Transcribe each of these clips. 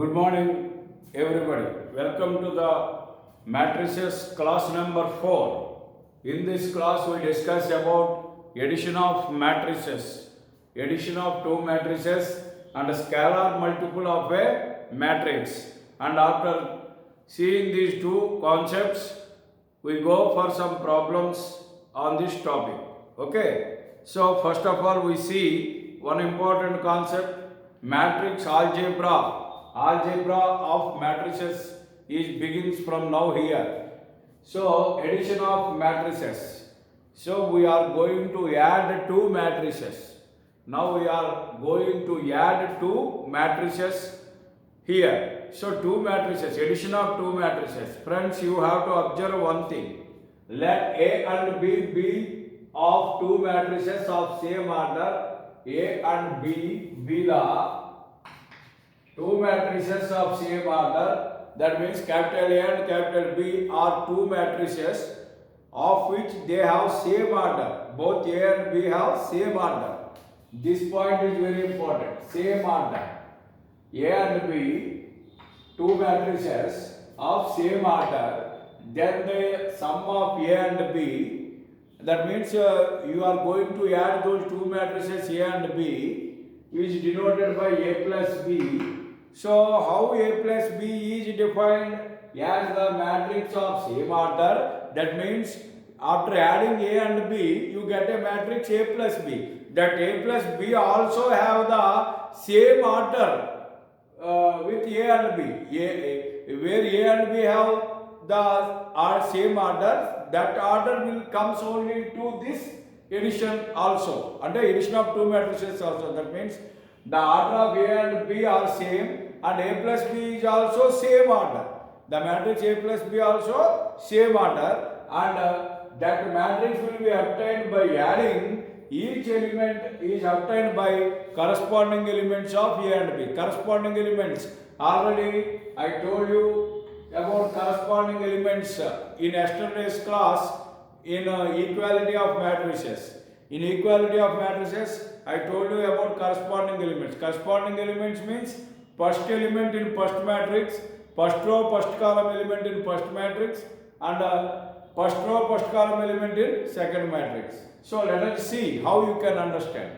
Good morning, everybody. Welcome to the matrices class number 4. In this class, we discuss about addition of matrices, addition of two matrices, and a scalar multiple of a matrix. And after seeing these two concepts, we go for some problems on this topic. Okay. So first of all, we see one important concept: matrix algebra. Algebra of matrices begins from now here. So addition of matrices. So we are going to add two matrices. Now we are going to add two matrices here. So two matrices, addition of two matrices. Friends, you have to observe one thing. Let A and B be of two matrices of same order. A and B be the two matrices of same order. That means capital A and capital B are two matrices of which they have same order. Both A and B have same order. This point is very important. Same order. A and B, two matrices of same order. Then the sum of A and B. That means you are going to add those two matrices A and B, which is denoted by A plus B. So how A plus B is defined? As the matrix of same order. That means after adding A and B, you get a matrix A plus B. That A plus B also have the same order with A and B. Where A and B have the same order, that order will comes only to this addition also. Under addition of two matrices also. That means the order of A and B are same, and A plus B is also same order. The matrix A plus B also same order, and that matrix will be obtained by adding. Each element is obtained by corresponding elements of A and B. Corresponding elements. Already I told you about corresponding elements in yesterday's class in equality of matrices. In equality of matrices, I told you about corresponding elements. Corresponding elements means first element in first matrix, first row, first column element in first matrix, and first row, first column element in second matrix. So let us see how you can understand.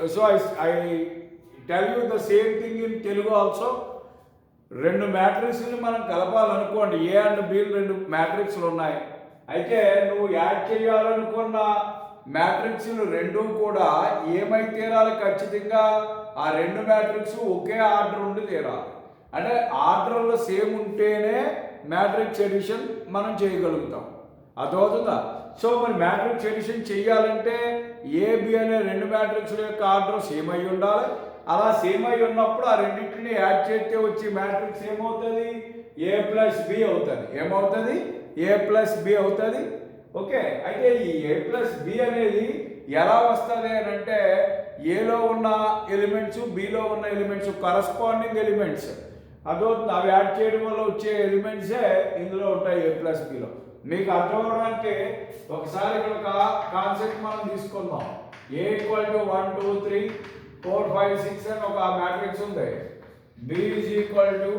So I tell you the same thing in Telugu also. రెండు మ్యాట్రిక్స్ని మనం కలపాలనుకోండి. ఏ and B రెండు మ్యాట్రిక్స్లు ఉన్నాయి. అయితే నువ్వు add చేయాలనుకున్న మ్యాట్రిక్స్లు రెండు కూడా ఏమై తీరాలి? ఖచ్చితంగా ఆ రెండు మ్యాట్రిక్స్ ఒకే ఆర్డర్ ఉండి తీరాలి. అంటే ఆర్డర్లో సేమ్ ఉంటేనే మ్యాట్రిక్స్ ఎడిషన్ మనం చేయగలుగుతాం. అర్థమవుతుందా? సో మరి మ్యాట్రిక్స్ ఎడిషన్ చేయాలంటే ఏబి అనే రెండు మ్యాట్రిక్స్ల యొక్క ఆర్డర్ సేమ్ అయి ఉండాలి. అలా సేమ్ అయి ఉన్నప్పుడు ఆ రెండింటిని యాడ్ చేస్తే వచ్చే మ్యాట్రిక్స్ ఏమవుతుంది? ఏ ప్లస్ బి అవుతుంది. ఏమవుతుంది? ఏ ప్లస్ బి అవుతుంది. ఓకే. అయితే ఈ ఏ ప్లస్ బి అనేది ఎలా వస్తుంది అని అంటే, ఏలో ఉన్న ఎలిమెంట్స్, బిలో ఉన్న ఎలిమెంట్స్ కరస్పాండింగ్ ఎలిమెంట్స్. అదవుతుంది. అవి యాడ్ చేయడం వల్ల వచ్చే ఎలిమెంట్సే ఇందులో ఉంటాయి ఏ ప్లస్ బిలో. మీకు అర్థం అవడానికి ఒకసారి ఇక్కడ ఒక కాన్సెప్ట్ మనం తీసుకుందాం. ఏ ఈక్వల్ టు 1 2 3 4 5 6 అని ఒక మ్యాట్రిక్స్ ఉంది. బి ఈజ్ ఈక్వల్ టు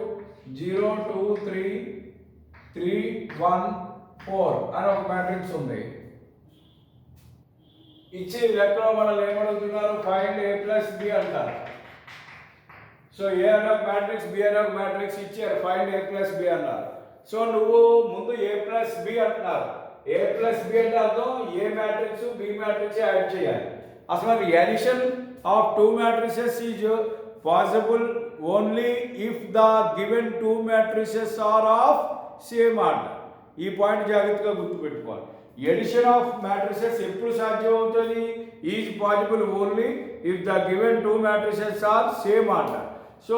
0 2 3 3 1 4 అని ఒక మ్యాట్రిక్స్ ఉంది. ఇచ్చే లెక్కలో మనల్ని ఏమడుగుతున్నారు? ఫైండ్ ఏ ప్లస్ బి అంటారు. సో ఏ అనే ఒక మ్యాట్రిక్స్, బి అనే ఒక మ్యాట్రిక్స్ ఇచ్చారు, ఫైండ్ ఏ ప్లస్ బి అన్నారు. సో నువ్వు ముందు ఏ ప్లస్ బి అంటున్నారు. ఏ ప్లస్ బి అంటే అర్థం ఏ మ్యాట్రిక్స్ బి మ్యాట్రిక్స్ యాడ్ చేయాలి. అసలు edition of two matrices is possible only if the given two matrices are of same order. ఈ పాయింట్ జాగ్రత్తగా గుర్తుపెట్టుకోవాలి. ఎడిషన్ ఆఫ్ మ్యాట్రిసెస్ ఎప్పుడు సాధ్యం అవుతుంది? Is possible only if the given two matrices are same order. So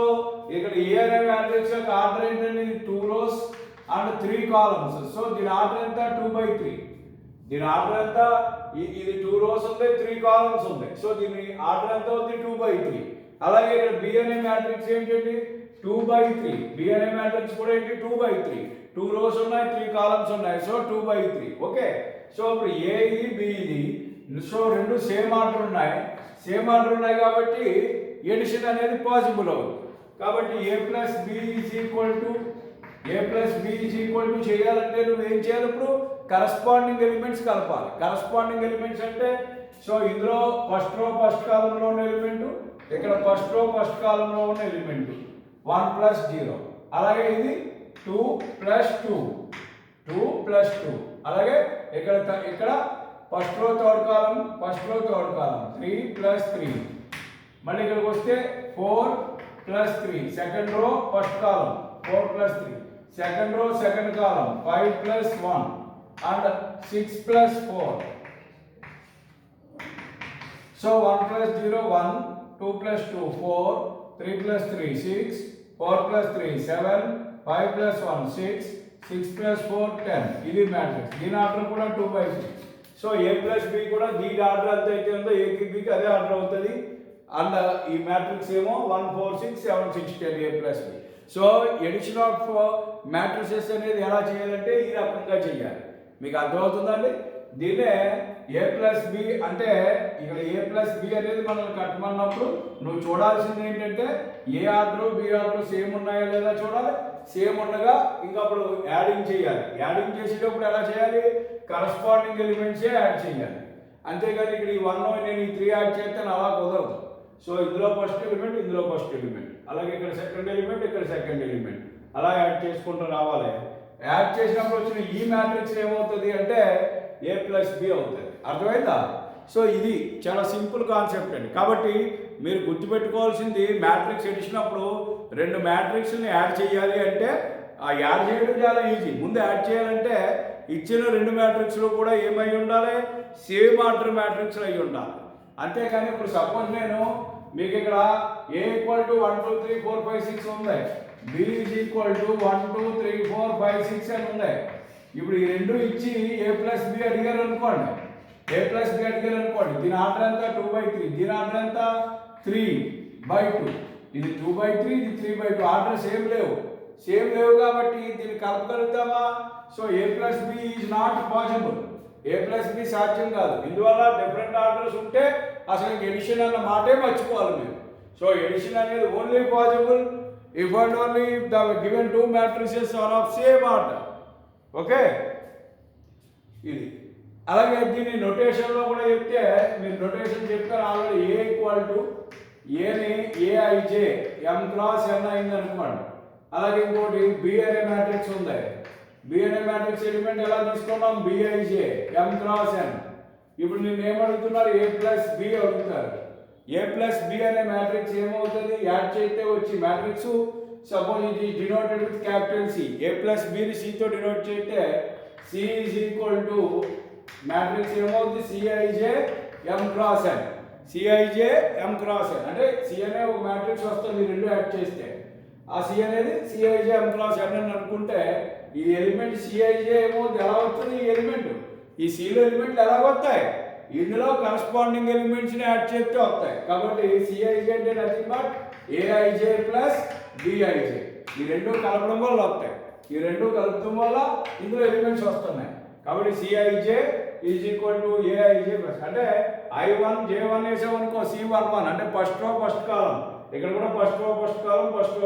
ఇక్కడ A అనే matrix యొక్క order ఏంటంటే 2 rows అండ్ 3 columns. సో దీని ఆర్డర్ ఎంత? 2/3. దీని ఆర్డర్ ఎంత? ఇది 2 rows ఉంది, 3 columns ఉంది. సో దీని ఆర్డర్ ఎంత అవుతుంది? 2/3. అలాగే ఇక్కడ బి అనే మ్యాట్రిక్స్ ఏంటండి? 2/3. బి అనే మ్యాట్రిక్స్ కూడా ఏంటి? 2/3. 2 rows ఉన్నాయి, 3 columns ఉన్నాయి. సో 2/3. ఓకే. సో ఇప్పుడు ఏ ఇది, బి ఇది. సో రెండు సేమ్ ఆర్డర్ ఉన్నాయి. కాబట్టి ఎడిషన్ అనేది పాసిబుల్ అవుతుంది. కాబట్టి a plus B is equal to చేయాలంటే నువ్వు ఏం చేయాలి? ఇప్పుడు కరస్పాండింగ్ ఎలిమెంట్స్ కలపాలి. కరస్పాండింగ్ ఎలిమెంట్స్ అంటే సో ఇందులో ఫస్ట్ రో ఫస్ట్ కాలంలో ఉన్న ఎలిమెంట్, ఇక్కడ ఫస్ట్ రో ఫస్ట్ కాలంలో ఉన్న ఎలిమెంట్ 1 ప్లస్ 0, అలాగే ఇది 2 ప్లస్ 2, అలాగే ఇక్కడ ఫస్ట్ రో థర్డ్ కాలం 3 ప్లస్ 3, మళ్ళీ ఇక్కడికి వస్తే 4 plus 3, second row first column 4 plus 3, second row second column 5 plus 1 and 6 plus 4. So 1 plus 0 1, 2 plus 2 4, 3 plus 3 6, 4 plus 3 7, 5 plus 1 6, 6 plus 4 10. ఇది మ్యాట్రిక్స్. దీని ఆర్డర్ కూడా 2/6. సో a ప్లస్ బి కూడా దీని ఆర్డర్ ఎంత అయితే ఉందో a కి bకి అదే ఆర్డర్ అవుతుంది. అండ్ ఈ మ్యాట్రిక్స్ ఏమో 1 4 6 7 6 10 a plus B. So addition of matrices అనేది ఎలా చేయాలంటే ఈ రకంగా చేయాలి. మీకు అర్థమవుతుందండి? దీన్నే a ప్లస్ బి అంటే ఇక్కడ a ప్లస్ బి అనేది మనల్ని కట్టమన్నప్పుడు నువ్వు చూడాల్సింది ఏంటంటే ఏ ఆర్డర్ బి ఆర్డర్ సేమ్ ఉన్నాయా లేదా చూడాలి. సేమ్ ఉండగా ఇంకా అప్పుడు యాడింగ్ చేయాలి. యాడింగ్ చేసేటప్పుడు ఎలా చేయాలి? కరస్పాండింగ్ ఎలిమెంట్సే యాడ్ చేయాలి. అంతేగాని ఇక్కడ ఈ 1 నేను ఈ 3 యాడ్ చేస్తే అలా కుదరదు. సో ఇందులో ఫస్ట్ ఎలిమెంట్, ఇందులో ఫస్ట్ ఎలిమెంట్, అలాగే ఇక్కడ సెకండ్ ఎలిమెంట్, ఇక్కడ సెకండ్ ఎలిమెంట్, అలా యాడ్ చేసుకుంటూ రావాలి. యాడ్ చేసినప్పుడు వచ్చిన ఈ మ్యాట్రిక్స్ ఏమవుతుంది అంటే a ప్లస్ బి అవుతుంది. అర్థమైందా? సో ఇది చాలా సింపుల్ కాన్సెప్ట్ అండి. కాబట్టి మీరు గుర్తుపెట్టుకోవాల్సింది మ్యాట్రిక్స్ ఎడిషన్ అప్పుడు రెండు మ్యాట్రిక్స్ని యాడ్ చేయాలి అంటే ఆ యాడ్ చేయడం చాలా ఈజీ. ముందు యాడ్ చేయాలంటే ఇచ్చిన రెండు మ్యాట్రిక్స్లు కూడా ఏమై ఉండాలి? సేమ్ ఆర్డర్ మ్యాట్రిక్స్లు అయి ఉండాలి. అంతేకాని ఇప్పుడు సపోజ్ నేను మీకు ఇక్కడ a ఈక్వల్ టు 1 2 3 4 5 6 ఉంది, b ఈజ్ ఈక్వల్ టు 1 2 3 4 5 6 అని ఉంది. ఇప్పుడు ఈ రెండు ఇచ్చి a ప్లస్ బి అడిగారు అనుకోండి, దీని ఆర్డర్ ఎంత 2/3, దీని ఆర్డర్ ఎంత 3/2, ఇది 2/3, ఇది 3/2. ఆర్డర్ సేమ్ లేవు కాబట్టి దీన్ని కలపగలుగుతామా? So a plus B is not possible. a plus B సాధ్యం కాదు. ఇందువల్ల డిఫరెంట్ ఆర్డర్స్ ఉంటే అసలు ఎడిషన్ అన్న మాటే మర్చిపోవాలి మీరు. సో ఎడిషన్ అనేది only possible if and only the given two matrices are of same order. Okay, ఇది అలాగే దీన్ని నొటేషన్లో కూడా చెప్తే మీరు నొటేషన్ చెప్తారు ఆల్రెడీ. ఏ ఈక్వల్ టు ఏని ఏఐజే ఎం క్రాస్ ఎన్ అయింది అనుకోండి. అలాగే ఇంకోటి బి అనే మ్యాట్రిక్స్ ఉంది. బి అనే మ్యాట్రిక్స్ ఎలిమెంట్ ఎలా తీసుకున్నాం? B I J M cross N. ఇప్పుడు నేను ఏమడుగుతున్నారు? ఏ ప్లస్ బి అడుగుతారు. ఏ ప్లస్ బి అనే మ్యాట్రిక్స్ ఏమవుతుంది? యాడ్ చేస్తే వచ్చి మ్యాట్రిక్స్ సపోజ్ ఇది denoted with capital C. A plus బిని సితో డినోట్ చేస్తే C is equal to matrix ఏమవుతుంది? C I J M cross N. C I J M cross N అంటే సి అనే ఒక మ్యాట్రిక్స్ వస్తుంది రెండు యాడ్ చేస్తే. ఆ సి అనేది సిఐజే ఎం క్రాస్ ఎన్ అని అనుకుంటే ఈ ఎలిమెంట్ సిఐజే ఏమవుతుంది? ఎలా వస్తుంది? ఈ ఎలిమెంట్ ఈ సిలో ఎలిమెంట్లు ఎలా వస్తాయి? ఇందులో కరస్పాండింగ్ ఎలిమెంట్స్ని యాడ్ చేస్తే వస్తాయి. కాబట్టి సిఐజే అంటే నథింగ్ బట్ ఏఐజే ప్లస్ బిఐజే. ఈ రెండు కలపడం వల్ల వస్తాయి. ఈ రెండు కలపడం వల్ల ఇందులో ఎలిమెంట్స్ వస్తున్నాయి. కాబట్టి CIJ is equal to AIJ plus అంటే I1 J1 వేసామనుకో C11 అంటే ఫస్ట్ రో ఫస్ట్ కాలం. ఇక్కడ కూడా ఫస్ట్ రో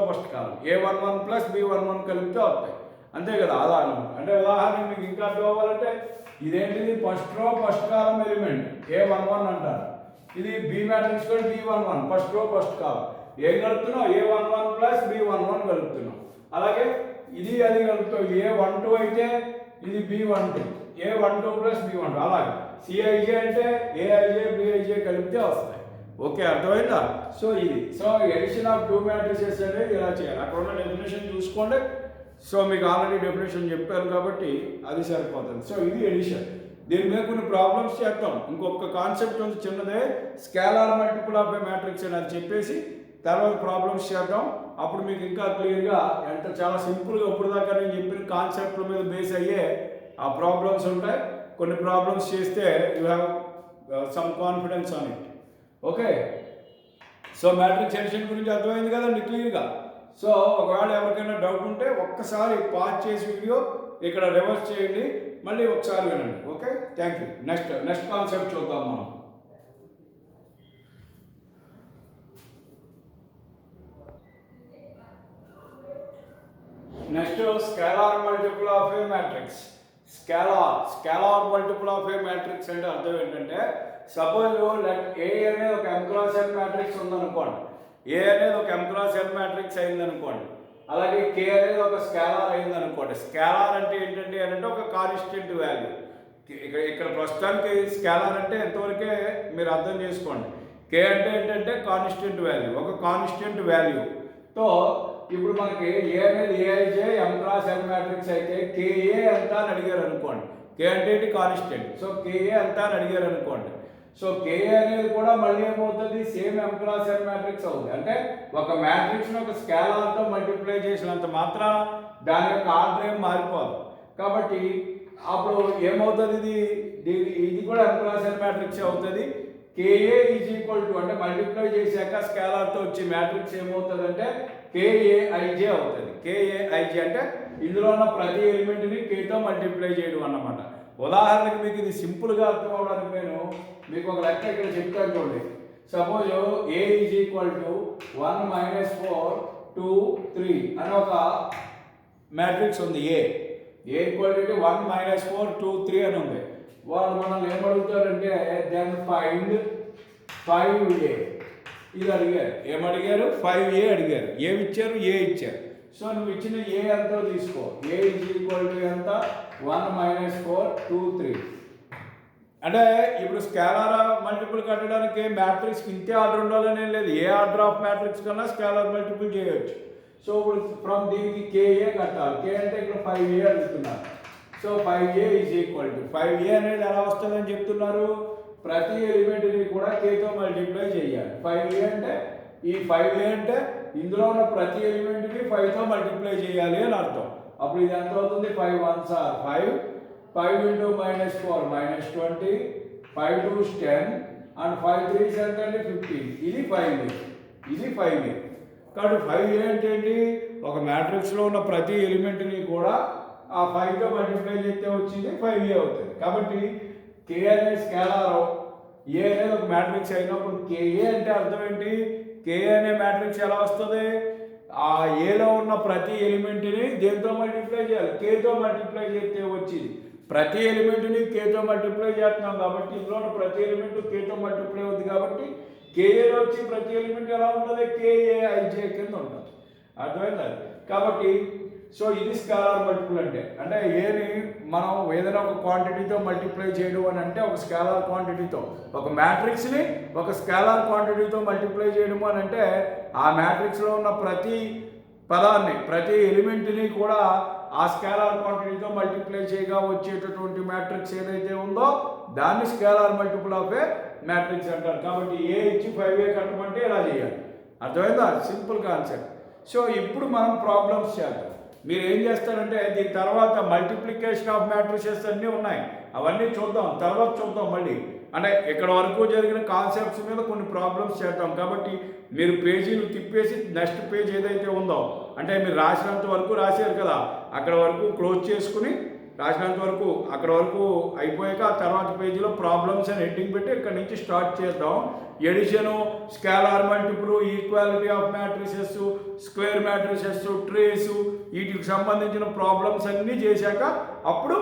ఫస్ట్ కాలం A11 ప్లస్ B11 కలిపితే వస్తాయి. అంతే కదా, అలా అనమాట. అంటే ఉదాహరణ మీకు ఇంకా అర్థం అవ్వాలంటే ఇదేంటిది? ఫస్ట్ రో ఫస్ట్ కాలం ఎలిమెంట్ A11 అంటారు. ఇది B మ్యాట్రిక్స్ కూడా B11 ఫస్ట్ రో ఫస్ట్ కాలం. ఏం కలుపుతున్నావు? A11 plus B11 కలుపుతున్నాం. అలాగే ఇది అది కలుపుతాం. A12 అయితే ఇది B12, A12 ప్లస్ B12. అలాగే సిఐజే అంటే ఏఐజే బిఐజే కలిపితే వస్తాయి. ఓకే, అర్థమైందా? సో ఇది ఎడిషన్ ఆఫ్ టూ మ్యాట్రిసెస్ అనేది ఇలా చేయాలి. అక్కడ ఉన్న డెఫినేషన్ చూసుకోండి. సో మీకు ఆల్రెడీ డెఫినేషన్ చెప్పాను కాబట్టి అది సరిపోతుంది. సో ఇది ఎడిషన్. దీని మీద కొన్ని ప్రాబ్లమ్స్ చేద్దాం. ఇంకొక కాన్సెప్ట్ ఉంది చిన్నదే, scalar multiple of A matrix అని అది చెప్పేసి తర్వాత ప్రాబ్లమ్స్ చేద్దాం. అప్పుడు మీకు ఇంకా క్లియర్గా ఎంత చాలా సింపుల్గా ఇప్పుడు దాకా నేను చెప్పిన కాన్సెప్ట్ల మీద బేస్ అయ్యే ఆ ప్రాబ్లమ్స్ ఉంటాయి. కొన్ని ప్రాబ్లమ్స్ చేస్తే you have some confidence on it. Okay, so matrix addition గురించి అర్థమైంది కదండి క్లియర్గా. సో ఒకవేళ ఎవరికైనా డౌట్ ఉంటే ఒక్కసారి పాజ్ చేసి వీడియో ఇక్కడ రివర్స్ చేయండి, మళ్ళీ ఒకసారి వినండి. Okay, thank you. Next concept చూద్దాం మనం. Scalar multiple of A matrix. Scalar multiple of A matrix అంటే అర్థం ఏంటంటే, సపోజ్ లెట్ ఏ అనేది ఒక m క్రాస్ n మ్యాట్రిక్స్ ఉందనుకోండి. ఏ అనేది ఒక m క్రాస్ n మ్యాట్రిక్స్ అయిందనుకోండి. అలాగే k అనేది ఒక స్కేలార్ అయిందనుకోండి. స్కేలార్ అంటే ఏంటంటే అంటే ఒక కాన్స్టెంట్ వాల్యూ. ఇక్కడ ప్రస్తుతానికి స్కేలార్ అంటే ఎంతవరకే మీరు అర్థం చేసుకోండి. k అంటే ఏంటంటే కాన్స్టెంట్ వాల్యూ, ఒక కాన్స్టెంట్ వాల్యూతో ఇప్పుడు మనకి ఏ అనేది AIJ m cross n matrix అయితే ka ఎంత అని అడిగారు అనుకోండి. k అంటే ఏంటి కాన్స్టెంట్. సో ka ఎంత అని అడిగారు అనుకోండి. సో ka అనేది కూడా మళ్ళీ ఏమవుతుంది, same m cross n matrix అవుతుంది. అంటే ఒక మ్యాట్రిక్స్ని ఒక స్కేలార్తో మల్టిప్లై చేసినంత మాత్రాన దాని యొక్క ఆర్డర్ ఏం మారిపోదు. కాబట్టి అప్పుడు ఏమవుతుంది, ఇది కూడా m క్రాస్ n మ్యాట్రిక్స్ అవుతుంది. ka ఈజ్ ఈక్వల్ టు అంటే మల్టిప్లై చేశాక స్కేలార్తో వచ్చే మ్యాట్రిక్స్ ఏమవుతుంది అంటే kaij అవుతుంది. kaij అంటే ఇందులో ఉన్న ప్రతి ఎలిమెంట్ని kతో మల్టిప్లై చేయడం అన్నమాట. ఉదాహరణకి మీకు ఇది సింపుల్గా అర్థం అవడానికి నేను మీకు ఒక లెక్క ఇక్కడ చెప్తాను చూడండి. Suppose a is equal to 1 - 4 2 3 అని ఒక మ్యాట్రిక్స్ ఉంది. ఏ ఈక్వల్ టు 1 - 4 2 3 అని ఉంది. వాళ్ళు మనల్ని ఏమడుగుతారంటే దెన్ ఫైండ్ 5a ఇది అడిగారు. ఏమడిగారు? 5a అడిగారు. ఏమి ఇచ్చారు? ఏ ఇచ్చారు. సో నువ్వు ఇచ్చిన ఏ ఎంతో తీసుకో. ఏ ఈజ్ ఈక్వల్ టు ఎంత? 1 - 4 2 3. అంటే ఇప్పుడు స్కేలార్ మల్టిపుల్ కట్టడానికి మ్యాట్రిక్స్కి ఇంతే ఆర్డర్ ఉండాలని లేదు. ఏ ఆర్డర్ ఆఫ్ మ్యాట్రిక్స్ కన్నా స్కేలార్ మల్టిపుల్ చేయవచ్చు. సో ఇప్పుడు ఫ్రమ్ దీనికి కేఏ కట్టాలి. కే అంటే ఇక్కడ 5a అడుగుతున్నారు. So 5a is equal to 5a అనేది ఎలా వస్తుందని చెప్తున్నారు, ప్రతి ఎలిమెంట్ని కూడా kతో మల్టిప్లై చేయాలి. 5a అంటే ఈ 5a అంటే ఇందులో ఉన్న ప్రతి ఎలిమెంట్ని 5తో మల్టిప్లై చేయాలి అని అర్థం. అప్పుడు ఇది ఎంత అవుతుంది? 5 1s are 5, 5 into -4 -20, 5 2s 10 and 5 3s అంటే 15. ఇది 5a, ఇది 5a. కాబట్టి 5a అంటే ఏంటి, ఒక మ్యాట్రిక్స్లో ఉన్న ప్రతి ఎలిమెంట్ని కూడా ఆ 5తో మల్టిప్లై చేస్తే వచ్చింది 5a అవుతుంది. కాబట్టి k అనేది స్కేలార్, ఏ అనేది ఒక మ్యాట్రిక్స్ అయినప్పుడు ka అంటే అర్థం ఏంటి, ka అనే మ్యాట్రిక్స్ ఎలా వస్తుంది, ఆ ఏలో ఉన్న ప్రతి ఎలిమెంట్ని దేంతో మల్టిప్లై చేయాలి, kతో మల్టిప్లై చేస్తే వచ్చింది. ప్రతి ఎలిమెంట్ని kతో మల్టిప్లై చేస్తున్నాం కాబట్టి ఇందులో ఉన్న ప్రతి ఎలిమెంట్ kతో మల్టిప్లై అవుతుంది. కాబట్టి kaలో వచ్చి ప్రతి ఎలిమెంట్ ఎలా ఉంటుంది, kaij కింద ఉంటుంది. అర్థమైంది. కాబట్టి సో ఇది స్కేలార్ మల్టిపుల్ అంటే ఏని మనం ఏదైనా ఒక క్వాంటిటీతో మల్టిప్లై చేయడం అని అంటే ఒక స్కేలార్ క్వాంటిటీతో, ఒక మ్యాట్రిక్స్ని ఒక స్కేలార్ క్వాంటిటీతో మల్టిప్లై చేయడం అని అంటే ఆ మ్యాట్రిక్స్లో ఉన్న ప్రతి పదాన్ని ప్రతి ఎలిమెంట్ని కూడా ఆ స్కేలార్ క్వాంటిటీతో మల్టిప్లై చేయగా వచ్చేటటువంటి మ్యాట్రిక్స్ ఏదైతే ఉందో దాన్ని scalar multiple of A matrix అంటారు. కాబట్టి ఏ ఇచ్చి 5a కట్టమంటే ఇలా చేయాలి. అర్థమైందా? Simple concept. సో ఇప్పుడు మనం ప్రాబ్లమ్స్ చేద్దాం. మీరు ఏం చేస్తారంటే దీని తర్వాత మల్టిప్లికేషన్ ఆఫ్ మ్యాట్రిసెస్ అన్నీ ఉన్నాయి, అవన్నీ చూద్దాం, తర్వాత చూద్దాం మళ్ళీ. అంటే ఇక్కడ వరకు జరిగిన కాన్సెప్ట్స్ మీద కొన్ని ప్రాబ్లమ్స్ చేద్దాం. కాబట్టి మీరు పేజీలు తిప్పేసి నెక్స్ట్ పేజ్ ఏదైతే ఉందో అంటే మీరు రాసినంత వరకు రాశారు కదా, అక్కడ వరకు క్లోజ్ చేసుకుని రాసినంత వరకు అక్కడ వరకు అయిపోయాక ఆ తర్వాత పేజీలో ప్రాబ్లమ్స్ అని హెడ్డింగ్ పెట్టి ఇక్కడ నుంచి స్టార్ట్ చేద్దాం. Addition, scalar multiple, equality of matrices, square matrices, trays, వీటికి సంబంధించిన ప్రాబ్లమ్స్ అన్నీ చేశాక అప్పుడు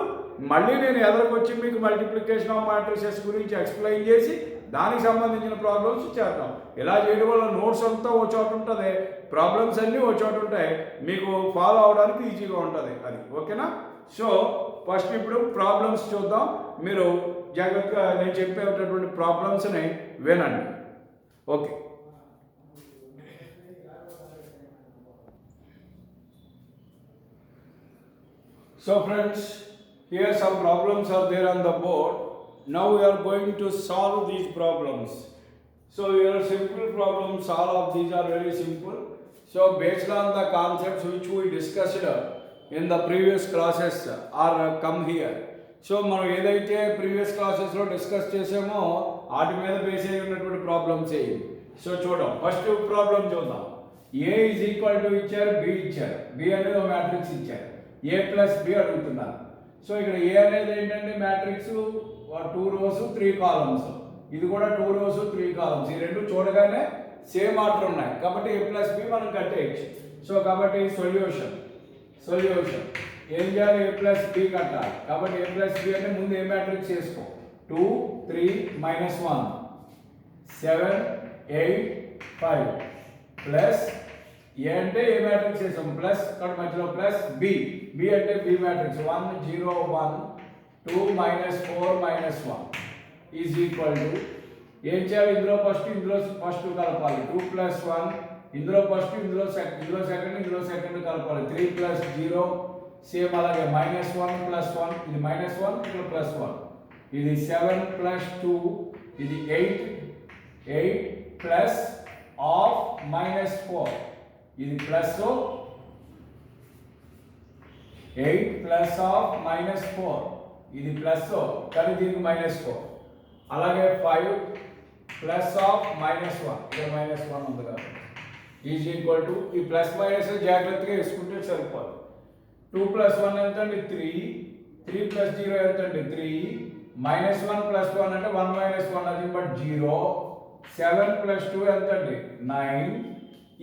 మళ్ళీ నేను ఎదురుకొచ్చి మీకు మల్టిప్లికేషన్ ఆఫ్ మ్యాట్రిసెస్ గురించి ఎక్స్ప్లెయిన్ చేసి దానికి సంబంధించిన ప్రాబ్లమ్స్ చేద్దాం. ఇలా చేయడం వల్ల నోట్స్ అంతా ఓ చోట ఉంటుంది, ప్రాబ్లమ్స్ అన్నీ ఓ చోట ఉంటాయి, మీకు ఫాలో అవడానికి ఈజీగా ఉంటుంది. అది ఓకేనా? సో ఫస్ట్ ఇప్పుడు ప్రాబ్లమ్స్ చూద్దాం. మీరు జాగ్రత్తగా నేను చెప్పేటటువంటి ప్రాబ్లమ్స్ని వినండి. Okay. So friends, here some problems are there on the board. Now we are going to solve these problems. So here are simple problems, all of these are very simple. So based on the concepts which we discussed in the previous classes are come here. So మనం ఏదైతే previous క్లాసెస్లో discuss చేసామో వాటి మీద base అయి ఉన్నటువంటి problems ఏవి. So చూద్దాం. ఫస్ట్ ప్రాబ్లం చూద్దాం. ఏ ఈజ్ ఈక్వల్ టు ఇచ్చారు, బి ఇచ్చారు, బి అనేది ఒక మ్యాట్రిక్స్ ఇచ్చారు, ఏ ప్లస్ బి అడుగుతున్నారు. సో ఇక్కడ ఏ అనేది ఏంటంటే మ్యాట్రిక్స్ 2 rows 3 columns, ఇది కూడా 2 rows 3 columns. ఈ రెండు చూడగానే సేమ్ ఆర్డర్ ఉన్నాయి కాబట్టి ఏ ప్లస్ బి మనం కట్టేయచ్చు. సో కాబట్టి సొల్యూషన్ ఏం చేయాలి, ఏ ప్లస్ బి కట్టాలి. కాబట్టి ఏ ప్లస్ బి అంటే ముందు ఏ మ్యాట్రిక్స్ చేసుకో. 2 3 -1 7 8 5 ప్లస్ ఏ అంటే ఏ మ్యాట్రిక్స్ వేసాం ప్లస్ కాబట్టి మధ్యలో ప్లస్ బి. బి అంటే B matrix 1 0 1 2 -4 -1 is equal to ఏం చేయాలి, ఇందులో ఫస్ట్ కలపాలి. 2 + 1 ఇందులో ఫస్ట్ ఇందులో సెకండ్ కలపాలి. 3 + 0 సేమ్ అలాగే -1 + 1 ఇది -1 ఇక్కడ +1 ఇది 7 + 2 ఇది 8 ప్లస్ ఆఫ్ -4 ఇది ప్లస్ 8 ప్లస్ ఆఫ్ -4 ఇది ప్లస్ కానీ దీనికి -4 అలాగే 5 ప్లస్ ఆఫ్ -1 ఇక్కడ -1 ఉంది కదా ఈజ్ ఈక్వల్ టు ఈ ప్లస్ మైనస్ జాగ్రత్తగా వేసుకుంటే సరిపోదు. 2 + 1 ఎంత అండి 3 + 0 ఎంత అండి 3 -1 + 1 అంటే 1 - 1 అది బట్ 0 7 + 2 ఎంత అండి 9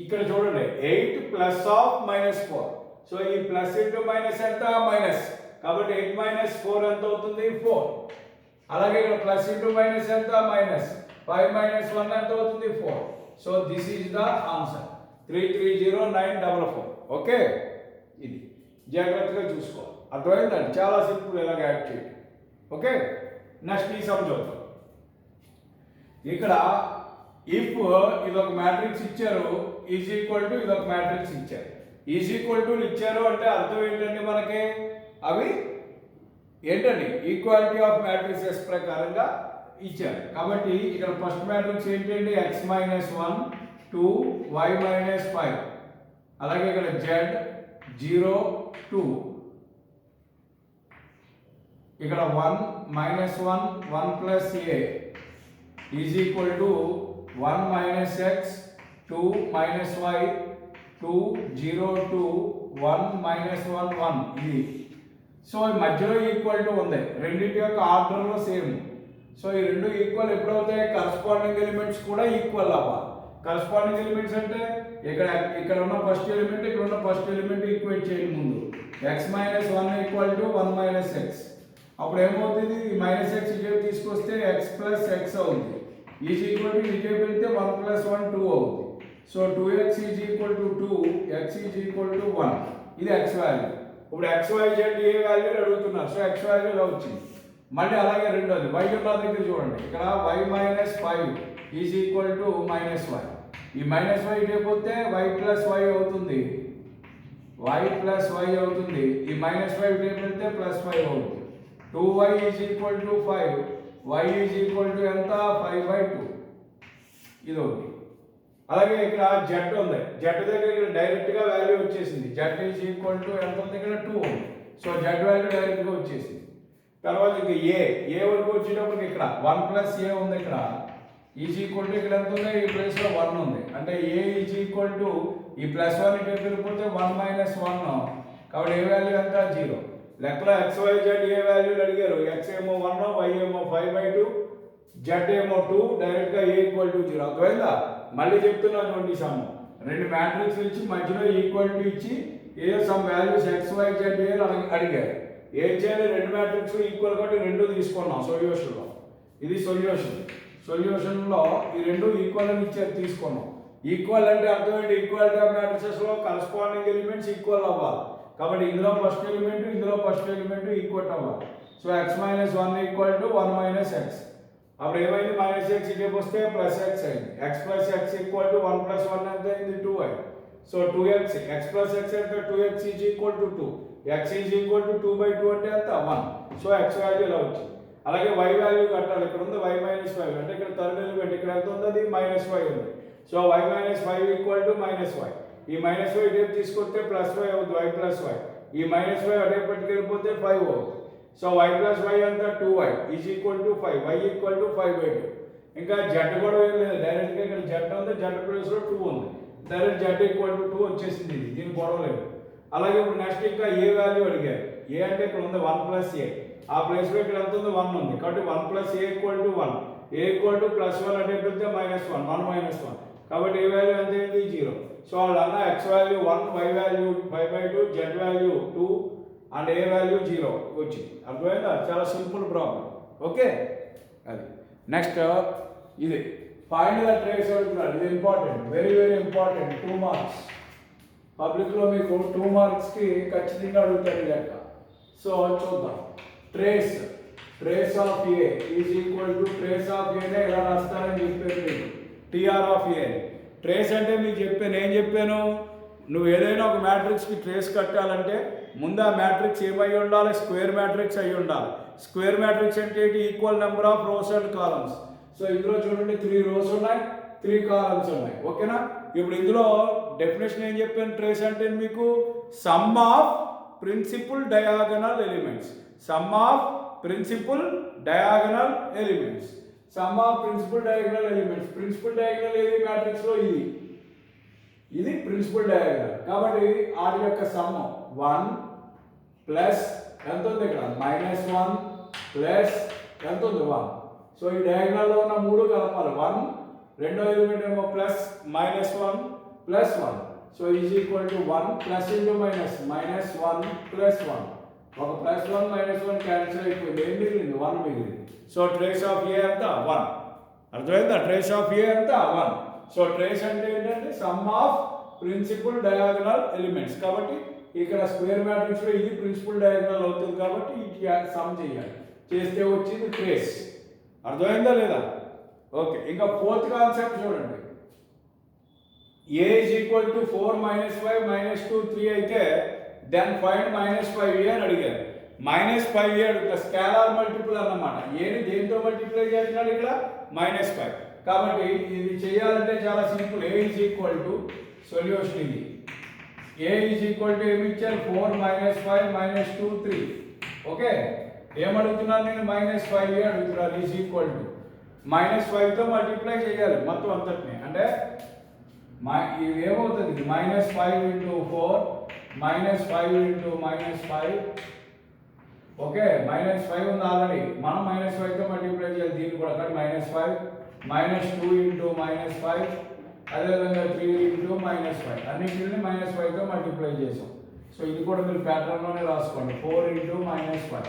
ఇక్కడ చూడండి 8 ప్లస్ ఆఫ్ -4 సో ఈ ప్లస్ ఇంటూ మైనస్ ఎంత మైనస్ కాబట్టి 8 - 4 ఎంత అవుతుంది 4 అలాగే ఇక్కడ ప్లస్ ఇంటూ మైనస్ ఎంత మైనస్ 5 - 1 ఎంత అవుతుంది 4 so this is the answer 330944 okay ఇది జాగ్రత్తగా చూసుకోవాలి. అర్థమైందండి, చాలా సింపుల్ ఇలాగ యాడ్ చేయండి. ఓకే నెక్స్ట్ ఈ సమ్ చూద్దాం. ఇక్కడ ఇఫ్ ఇదొక మ్యాట్రిక్స్ ఇచ్చారు ఈజ్ ఈక్వల్ టు ఇదొక మ్యాట్రిక్స్ ఇచ్చారు. ఈజ్ ఈక్వల్ టు ఇచ్చారు అంటే అర్థం ఏంటండి, మనకి అవి ఏంటండి ఈక్వాలిటీ ఆఫ్ మ్యాట్రిసెస్ ప్రకారంగా ఇచ్చారు. కాబట్టి ఇక్కడ ఫస్ట్ మ్యాట్రిక్స్ ఏంటండి x - 1 2 y - 5 అలాగే ఇక్కడ z 0 2 ఇక్కడ 1 -1 1 + a is equal to 1 - x 2 - y 2 0 2 1 - 1 1 ఇది. సో ఈ మధ్యలో ఈక్వల్ టు ఉంది, రెండింటి యొక్క ఆర్డర్లో సేమ్. సో ఈ రెండు ఈక్వల్ ఎప్పుడు అవుతాయి, కరస్పాండింగ్ ఎలిమెంట్స్ కూడా ఈక్వల్ అవ్వాలి. కరస్పాండింగ్ ఎలిమెంట్స్ అంటే ఇక్కడ ఉన్న ఫస్ట్ ఎలిమెంట్ ఇక్కడ ఉన్న ఫస్ట్ ఎలిమెంట్ ఈక్వేట్ చేయండి ముందు. x - 1 = 1 - x అప్పుడు ఏమవుతుంది, ఈ -x ఇటువైపు తీసుకొస్తే x + x అవుతుంది ఈజ్ ఈక్వల్ టు ఇటువైపు వెళ్తే 1 + 1 2 అవుతుంది. So 2x is equal to 2 x is equal to 1 ఇది x వాల్యూ. ఇప్పుడు x y z ఏ వాల్యూ అడుగుతున్నారు, సో x వాల్యూ ఇలా వచ్చింది. మళ్ళీ అలాగే రెండోది y ఉన్న దగ్గర చూడండి, ఇక్కడ y - 5 is equal to -y ఈ -y ఇటుపోతే y + y అవుతుంది y + y అవుతుంది ఈ -y ఇటువైపు వెళ్తే +5 అవుతుంది. 2y is equal to 5 y is equal to ఎంత 5/2 ఇది ఒకటి. అలాగే ఇక్కడ z ఉంది, z దగ్గర ఇక్కడ డైరెక్ట్గా వాల్యూ వచ్చేసింది z ఈజ్ ఈక్వల్ టు ఎంత ఉంది ఇక్కడ 2 ఉంది. సో z వాల్యూ డైరెక్ట్గా వచ్చేసింది. తర్వాత ఇంకా ఏ వరకు వచ్చేటప్పటికి ఇక్కడ 1 + a ఉంది, ఇక్కడ ఈజ్ ఈక్వల్ టు ఇక్కడ ఎంత ఉంది ఈ ప్లేస్లో 1 ఉంది అంటే a ఈజ్ ఈక్వల్ టు ఈ +1 ఇటు వెళ్ళిపోతే 1 - 1 కాబట్టి ఏ వాల్యూ ఎంత 0. లెక్కలో x y z ఏ వాల్యూలు అడిగారు, x ఏమో 1 y ఏమో 5/2 z ఏమో 2 డైరెక్ట్గా a ఈక్వల్ టు 0. అర్థమైందా, మళ్ళీ చెప్తున్నాను చూడండి. సమ్ రెండు మ్యాట్రిక్స్ ఇచ్చి మధ్యలో ఈక్వల్ టు ఇచ్చి ఏదో some values x y z అడిగారు. ఏం చేయాలి, రెండు మ్యాట్రిక్స్ ఈక్వల్ కాబట్టి రెండు తీసుకున్నాం సొల్యూషన్లో. ఇది సొల్యూషన్లో ఈ రెండు ఈక్వల్ అని ఇచ్చారు తీసుకున్నాం. ఈక్వల్ అంటే అర్థం ఏంటి, ఈక్వాలిటీ ఆఫ్ మ్యాట్రిసెస్లో కరస్పాండింగ్ ఎలిమెంట్స్ ఈక్వల్ అవ్వాలి. కాబట్టి ఇందులో ఫస్ట్ ఎలిమెంట్ ఇందులో ఫస్ట్ ఎలిమెంట్ ఈక్వల్ అవ్వాలి. సో x - 1 = 1 - x అప్పుడు ఏమైంది -x ఇటువైపు వస్తే +x అయింది. x + x = 1 + 1 ఎంత అయింది 2y. So 2x x + x అంటే 2x is equal to 2 x is equal to 2/2 అంటే ఎంత 1. సో x వాల్యూ ఇలా వచ్చింది. అలాగే y వాల్యూ కట్టాలి, ఇక్కడ ఉంది y - 5 అంటే ఇక్కడ థర్డ్ ఎలిమెంట్ ఇక్కడ ఎంత ఉంది అది -y ఉంది. సో y - 5 = -y ఈ -y ఇటువైపు తీసుకొస్తే +y అవుతుంది y + y ఈ -y అటువైపు పట్టుకెళ్ళిపోతే 5 అవుతుంది. సో y + y అంతా 2y is equal to 5 y equal to 5/2. ఇంకా z కూడా ఏం లేదు, డైరెక్ట్గా ఇక్కడ z ఉంది z ప్లేస్లో 2 ఉంది డైరెక్ట్ z ఈక్వల్ టు 2 వచ్చేసింది, ఇది దీని గొడవ లేదు. అలాగే ఇప్పుడు నెక్స్ట్ ఇంకా ఏ వాల్యూ అడిగారు, ఏ అంటే ఇక్కడ ఉంది 1 + a ఆ ప్లేస్లో ఇక్కడ ఎంత ఉంది 1 ఉంది కాబట్టి 1 + a = 1 a = +1 అంటే పెడితే -1 1 - 1 కాబట్టి ఏ వాల్యూ ఎంత అయింది 0. సో వాళ్ళ x value 1 y value 5/2 z value 2 and A value 0 వచ్చింది. అర్థమైందా? చాలా సింపుల్ ప్రాబ్లం. ఓకే, అది నెక్స్ట్ ఇది ఫైండ్ ద ట్రేస్ అడుగుతున్నాడు. ఇది important, very very important. 2 marks పబ్లిక్లో మీకు 2 మార్క్స్కి ఖచ్చితంగా అడుగుతాడు లెక్క. సో చూద్దాం. Trace of A is equal to trace of ఏనే ఇలా రాస్తారని చెప్పాను మీకు. టీఆర్ ఆఫ్ ఏ ట్రేస్ అంటే మీకు చెప్పాను, ఏం చెప్పాను, నువ్వు ఏదైనా ఒక మ్యాట్రిక్స్కి ట్రేస్ కట్టాలంటే ముందు ఆ మ్యాట్రిక్స్ ఏమై ఉండాలి, స్క్వేర్ మ్యాట్రిక్స్ అయి ఉండాలి. స్క్వేర్ మ్యాట్రిక్స్ అంటే equal number of rows and columns. So ఇందులో చూడండి 3 రోస్ ఉన్నాయి, 3 కాలమ్స్ ఉన్నాయి. ఓకేనా? ఇప్పుడు ఇందులో డెఫినేషన్ ఏం చెప్పాను, ట్రేస్ అంటే మీకు sum of principal diagonal elements. Sum of principal diagonal elements. Sum of principal diagonal elements. Principal diagonal ఏది మ్యాట్రిక్స్లో? ఇది ప్రిన్సిపుల్ డయాగనల్. కాబట్టి వాటి యొక్క సమ్ 1 ప్లస్ ఎంత ఉంది ఇక్కడ, -1 ప్లస్ ఎంత ఉంది 1. సో ఈ డయాగనల్లో ఉన్న 3 కలపాలి. 1 రెండో ఎలిమెంట్ ఏమో plus -1 plus 1. So is equal to 1 plus into minus -1 plus 1. ఒక +1 -1 క్యాన్సిల్ అయిపోయింది. ఏం మిగిలింది? 1 మిగిలింది. సో ట్రేస్ ఆఫ్ ఏ అంతా 1. అర్థమైందా? ట్రేస్ ఆఫ్ ఏ అంతా 1. సో ట్రేస్ అంటే ఏంటంటే sum of principal diagonal elements. కాబట్టి ఇక్కడ స్క్వేర్ మ్యాట్రిక్స్లో ఇది ప్రిన్సిపుల్ డయాగనల్ అవుతుంది కాబట్టి ఇది సమ్ చేయాలి. చేస్తే వచ్చింది ట్రేస్. అర్థమైందా లేదా? ఓకే, ఇంకా 4th కాన్సెప్ట్ చూడండి. ఏ ఈజ్ ఈక్వల్ టు 4 - 5 - 2 3 అయితే దెన్ ఫైండ్ -5a అని అడిగారు. -5a అడుగుతా, స్కేలార్ మల్టిపుల్ అన్నమాట. ఏని దేంతో మల్టిప్లై చేస్తున్నాడు ఇక్కడ? -5. కాబట్టి ఇది చేయాలంటే చాలా simple. A is equal to solution ఇది. ఏ ఈజ్ ఈక్వల్ టు ఏమి ఇచ్చారు? 4 - 5 - 2 3. ఓకే, ఏమడుగుతున్నాను నేను? -5a అడుగుతున్నాను. ఈజ్ ఈక్వల్ టు -5తో మల్టిప్లై చేయాలి మొత్తం అంతటిని. అంటే ఇది ఏమవుతుంది? -5 × 4 -5 × -5. ఓకే, -5 ఉంది ఆల్రెడీ, మనం -5తో మల్టిప్లై చేయాలి దీన్ని కూడా. కాబట్టి -5 -2 × -5 అదేవిధంగా 3 × -5 అన్నింటిని -5తో మల్టిప్లై చేసాం. సో ఇది కూడా మీరు ప్యాటర్న్లోనే రాసుకోండి. 4 × -5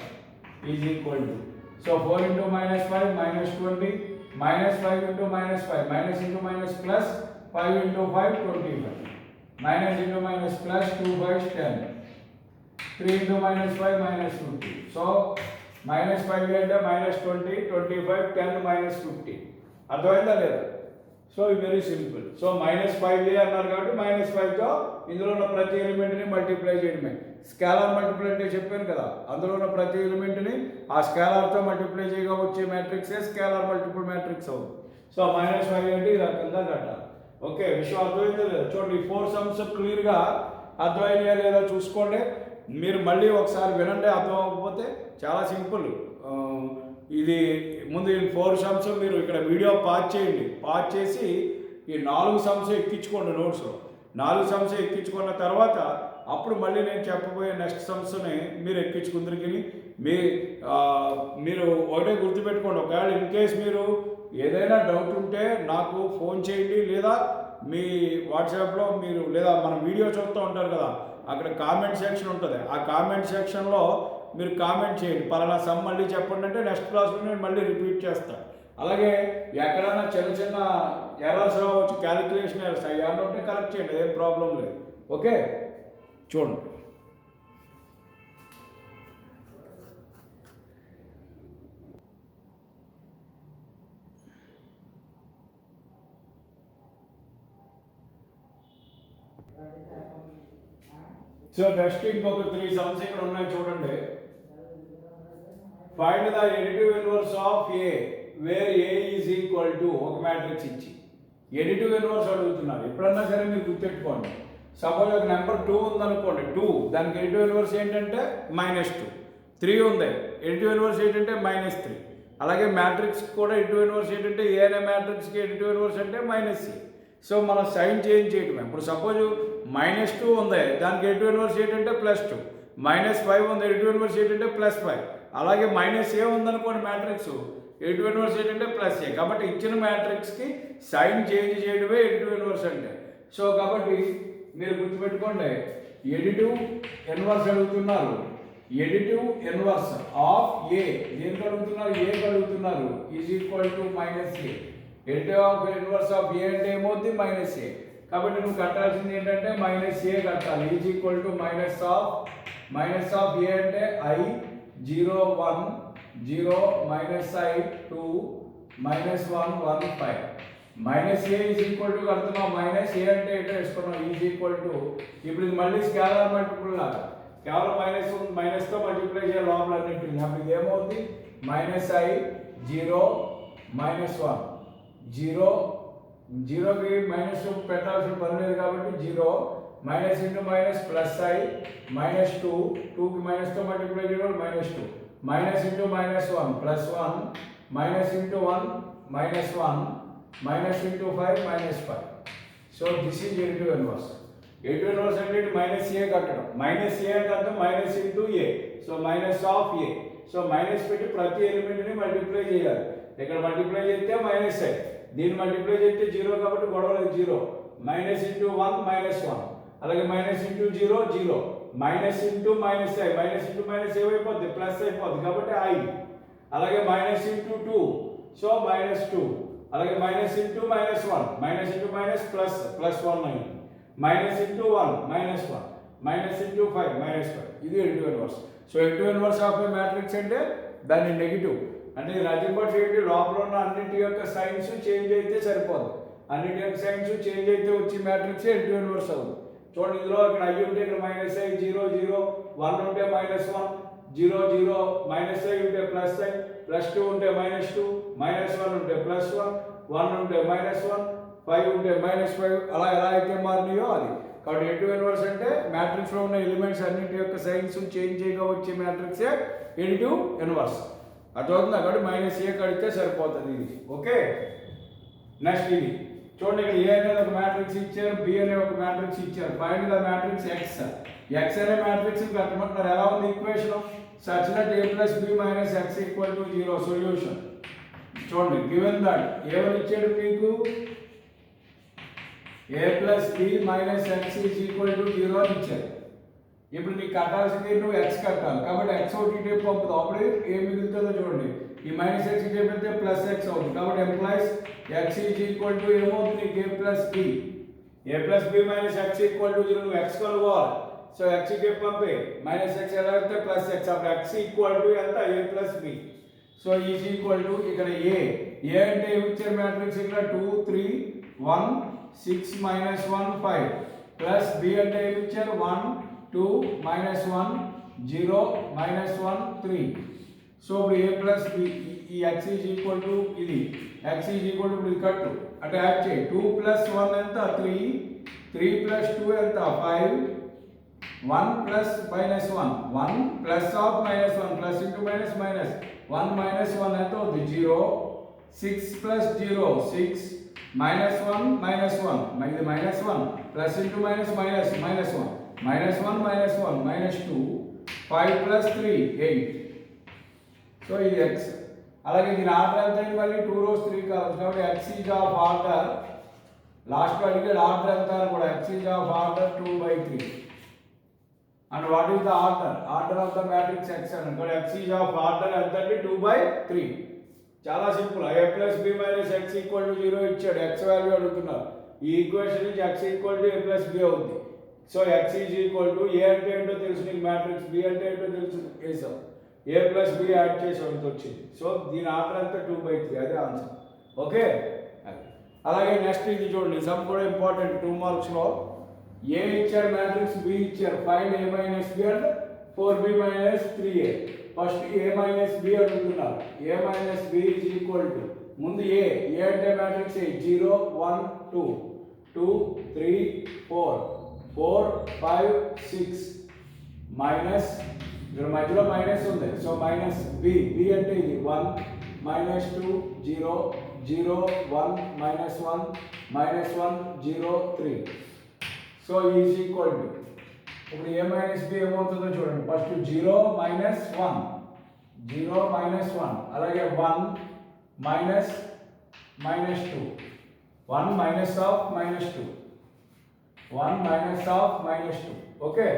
is equal to, so 4 × -5 -20 -5 × -5 minus into minus plus 5 × 5 25 minus into minus plus 2 by 10 3 into minus 5 minus 50. So minus 5 అంటే minus 20 25 10 minus 50. అర్థమైందా లేదా? సో ఇది వెరీ సింపుల్. సో -5a అన్నారు కాబట్టి -5తో ఇందులో ఉన్న ప్రతి ఎలిమెంట్ని మల్టిప్లై చేయడమే. స్కేలార్ మల్టిప్లై అంటే చెప్పాను కదా, అందులో ఉన్న ప్రతి ఎలిమెంట్ని ఆ స్కేలార్తో మల్టిప్లై చేయగా వచ్చే మ్యాట్రిక్సే స్కేలార్ మల్టిపుల్ మ్యాట్రిక్స్ అవుతుంది. సో -5 అంటే ఈ రకంగా కట్టాలి. ఓకే, విషయం అర్థమైందా లేదా? చూడండి, 4 సమ్స్ క్లియర్గా అర్థమైనా లేదా చూసుకోండి. మీరు మళ్ళీ ఒకసారి వినండి, అర్థం అవ్వకపోతే చాలా సింపుల్. ఇది ముందు 4 సమ్స్ మీరు ఇక్కడ వీడియో పాజ్ చేయండి. పాజ్ చేసి ఈ 4 సమ్స్ ఎక్కించుకోండి నోట్స్లో. 4 సమ్స్ ఎక్కించుకున్న తర్వాత అప్పుడు మళ్ళీ నేను చెప్పబోయే నెక్స్ట్ సమ్స్ని మీరు ఎక్కించుకుందరికి మీరు ఒకటే గుర్తుపెట్టుకోండి. ఒకవేళ ఇన్ కేస్ మీరు ఏదైనా డౌట్ ఉంటే నాకు ఫోన్ చేయండి, లేదా మీ వాట్సాప్లో మీరు, లేదా మన వీడియో చూస్తూ ఉంటారు కదా, అక్కడ కామెంట్ సెక్షన్ ఉంటుంది. ఆ కామెంట్ సెక్షన్లో మీరు కామెంట్ చేయండి, పలానా సమ్ మళ్ళీ చెప్పండి అంటే నెక్స్ట్ క్లాస్లో నేను మళ్ళీ రిపీట్ చేస్తాను. అలాగే ఎక్కడైనా చిన్న చిన్న ఎర్రర్స్ రావచ్చు, క్యాలిక్యులేషన్ ఎర్రర్స్, అవి ఏమన్నా ఉంటే కరెక్ట్ చేయండి, ఏం ప్రాబ్లం లేదు. ఓకే, చూడండి. సో నెక్స్ట్ ఇంకొక 3 సమ్స్ ఇక్కడ ఉన్నాయి చూడండి. Find the additive inverse of A where A is equal to ఒక మ్యాట్రిక్స్ ఇచ్చి ఎడిటివ్ ఇన్వర్స్ అడుగుతున్నారు. ఎప్పుడన్నా సరే మీరు గుర్తెట్టుకోండి. సపోజ్ ఒక నెంబర్ 2 ఉందనుకోండి, 2 దానికి ఎడిటివ్ ఇన్వర్స్ ఏంటంటే -2. 3 ఉంది, ఎడిటివ్ ఇన్వర్స్ ఏంటంటే -3. అలాగే మ్యాట్రిక్స్ కూడా ఎడిటివ్ ఇన్వర్స్ ఏంటంటే ఏ అనే మ్యాట్రిక్స్కి ఎడిటివ్ ఇన్వర్స్ అంటే -c. సో మనం సైన్ చేంజ్ చేయడమే. ఇప్పుడు సపోజ్ -2 ఉంది, దానికి ఎడిటివ్ ఇన్వర్స్ ఏంటంటే +2. -5 ఉంది, ఎడిటివ్ ఇన్వర్స్ ఏంటంటే +5. అలాగే -a ఉందనుకోండి మ్యాట్రిక్స్, ఎడిటివ్ ఇన్వర్స్ ఏంటంటే +a. కాబట్టి ఇచ్చిన మ్యాట్రిక్స్కి సైన్ చేంజ్ చేయడమే ఎడిటివ్ ఇన్వర్స్ అంటే. సో కాబట్టి మీరు గుర్తుపెట్టుకోండి, ఎడిటివ్ ఇన్వర్స్ అడుగుతున్నారు. ఎడిటివ్ ఇన్వర్స్ ఆఫ్ ఏ దేనికి అడుగుతున్నారు, ఏ అడుగుతున్నారు, is equal to minus A. Additive of inverse of A అంటే ఏమవుతుంది, మైనస్ ఏ. కాబట్టి నువ్వు కట్టాల్సింది ఏంటంటే మైనస్ ఏ కట్టాలి. Is equal to minus of A అంటే I 0 1 0 minus I 2 minus 1 1 5 minus A is equal to కడుతున్నాం. మైనస్ ఏ అంటే ఏంటో వేసుకున్నాం, ఈజ్ ఈక్వల్ టు. ఇప్పుడు ఇది మళ్ళీ స్కేలార్ మల్టిపుల్ లాగా కేవలం మైనస్తో మల్టిప్లై చేయాలి లోపల అన్నింటిని. అప్పుడు ఇది ఏమవుతుంది, మైనస్ ఐ 0 మైనస్ 1 0 0కి మైనస్ పెట్టాల్సిన పని లేదు కాబట్టి 0 minus into minus plus I minus 2 2కి మైనస్తో మల్టిప్లై చేయడం minus 2 minus into minus 1 plus 1 minus into 1 minus 1 minus into 5 minus 5. So this is additive inverse. Additive inverse అంటే మైనస్ ఏ కట్టడం. మైనస్ ఏ అంటే అర్థం minus into A. So minus of A. So minus పెట్టి ప్రతి ఎలిమెంట్ని multiply చేయాలి. ఇక్కడ multiply చేస్తే minus I, దీన్ని మల్టిప్లై చేస్తే 0 కాబట్టి గొడవ లేదు 0. మైనస్ ఇంటూ 1 మైనస్ 1, అలాగే minus into 0 0, minus into minus I, minus into minus ఏమైపోద్ది, ప్లస్ అయిపోద్ది కాబట్టి ఐ. అలాగే మైనస్ ఇంటూ 2, సో మైనస్ 2, అలాగే minus into minus 1, minus into minus plus plus 1 అయింది. Minus into 1 minus 1, minus into 5 minus 5. ఇది additive inverse. So additive inverse of A matrix అంటే దాని negative అంటే నథింగ్ బట్ ఏంటి, లోపల ఉన్న అన్నింటి యొక్క సైన్స్ చేంజ్ అయితే సరిపోదు. అన్నింటి యొక్క సైన్స్ చేంజ్ అయితే వచ్చి మ్యాట్రిక్స్ ఎడిటివ్ ఇన్వర్స్ అవుతుంది. చూడండి, ఇందులో ఇక్కడ ఐ ఉంటే ఇక్కడ మైనస్ ఐ 0 0, 1 ఉంటే మైనస్ 1 0 0, మైనస్ ఐ ఉంటే ప్లస్ ఐ, ప్లస్ 2 ఉంటే మైనస్ 2, మైనస్ 1 ఉంటే ప్లస్ 1, 1 ఉంటే మైనస్ 1, 5 ఉంటే మైనస్ 5, అలా ఎలా అయితే మారినాయో అది. కాబట్టి ఎడిటివ్ ఇన్వర్స్ అంటే మ్యాట్రిక్స్లో ఉన్న ఎలిమెంట్స్ అన్నింటి యొక్క సైన్స్ చేంజ్ చేయగా వచ్చే మ్యాట్రిక్సే ఎడిటివ్ ఇన్వర్స్. అర్థమవుతుందా? కాబట్టి మైనస్ ఏ కడితే సరిపోతుంది ఇది. ఓకే, నెక్స్ట్ ఇది చూడండి, ఇక్కడ ఏ అనేది ఒక మ్యాట్రిక్స్ ఇచ్చారు, బి అనే ఒక మ్యాట్రిక్స్ ఇచ్చారు. Find the matrix X. X అనే మ్యాట్రిక్స్ కట్టమంటున్నారు. ఎలా ఉంది equation? Such that A plus B minus X equal to 0. Solution చూడండి, గివెన్ దట్ ఏమని ఇచ్చాడు మీకు, A plus B minus X is equal to 0 అని ఇచ్చారు. ఇప్పుడు నీకు కట్టాల్సింది నువ్వు ఎక్స్ కట్టాలి కాబట్టి ఎక్స్ ఒకటి టైప్ పంపుతావు. అప్పుడు ఏం మిగులుతుందో చూడండి, ఈ మైనస్ ఎక్స్ చెప్పితే ప్లస్ ఎక్స్ అవుతుంది. కాబట్టి implies X is equal to ఏమవుతుంది నీకు, A plus B. A plus B minus X equal to 0. నువ్వు ఎక్స్ కనుక్కోవాలి. సో ఎక్స్ కి పంపే మైనస్ ఎక్స్ ఎలా అయితే ప్లస్ ఎక్స్. అప్పుడు ఎక్స్ ఈక్వల్ టు ఎంత, A plus B. So is equal to ఇక్కడ ఏ అంటే ఏమి ఇచ్చారు మ్యాట్రిక్స్, ఇక్కడ 2 3 1 6 మైనస్ 1 5 ప్లస్ బి అంటే ఏమి ఇచ్చారు 1 2 మైనస్ 1 0 మైనస్ 1 3. సో ఇప్పుడు ఏ ప్లస్ బి, ఈ ఎక్స్ ఈజ్ ఈక్వల్ టు ఇది, ఎక్స్ ఈజ్ ఈక్వల్ టు ఇది కట్టు అంటే యాడ్ చేయి. 2 ప్లస్ 1 ఎంత 3, 3 ప్లస్ 2 ఎంత 5, 1 plus minus 1 1 plus of minus 1 plus into minus minus 1 minus 1 ఎంత అవుతుంది 0, 6 ప్లస్ 0 6 మైనస్ 1 మైనస్ 1 ఇది minus 1 plus into minus minus minus 1 minus 1 minus 1 minus 2 5 plus 3 8. So ఇది ఎక్స్. అలాగే దీని ఆర్డర్ ఎంత అయింది మళ్ళీ 2 rows 3 columns కాబట్టి X is of order. Last అడిగాడు ఆర్డర్ ఎంత అని కూడా, X is of order 2/3. And what is the order, order of the matrix X అని. ఇక్కడ ఎక్స్ ఈజ్ ఆఫ్ ఆర్డర్ ఎంత అంటే 2/3. చాలా simple. A plus B minus X equal to 0 ఇచ్చాడు, ఎక్స్ వాల్యూ అడుగుతున్నారు. ఈ ఈక్వేషన్ నుంచి X equal to A plus B అవుతుంది. So X is equal to A అంటే ఏంటో తెలుసు నీకు, మ్యాట్రిక్స్ బి అంటే ఏంటో తెలుసు, వేసాం ఏ ప్లస్ బి యాడ్ చేసాం ఇంత వచ్చింది. సో దీని ఆర్డర్ అంతా 2/3, అదే ఆన్సర్. ఓకే, అలాగే నెక్స్ట్ ఇది చూడండి, సమ్ కూడా ఇంపార్టెంట్ 2 మార్క్స్లో. ఏ ఇచ్చారు మ్యాట్రిక్స్, బి ఇచ్చారు. Find A minus B and 4b minus 3a. First A minus B అడుగుతున్నారు. A minus B is equal to ముందు ఏ అంటే మ్యాట్రిక్స్ 0 1 2 2 3 4 4 5 6 మైనస్ ఇక్కడ మధ్యలో మైనస్ ఉంది. సో మైనస్ బి అంటే ఇది 1 minus 2 0 0 1 minus 1 minus 1 0 3. So is equal to ఇప్పుడు ఏ minus B ఏమవుతుందో చూడండి. ఫస్ట్ 0 మైనస్ 1 0 మైనస్ 1 అలాగే 1 minus minus 2 1 minus of minus 2 1 minus of minus 2. Okay,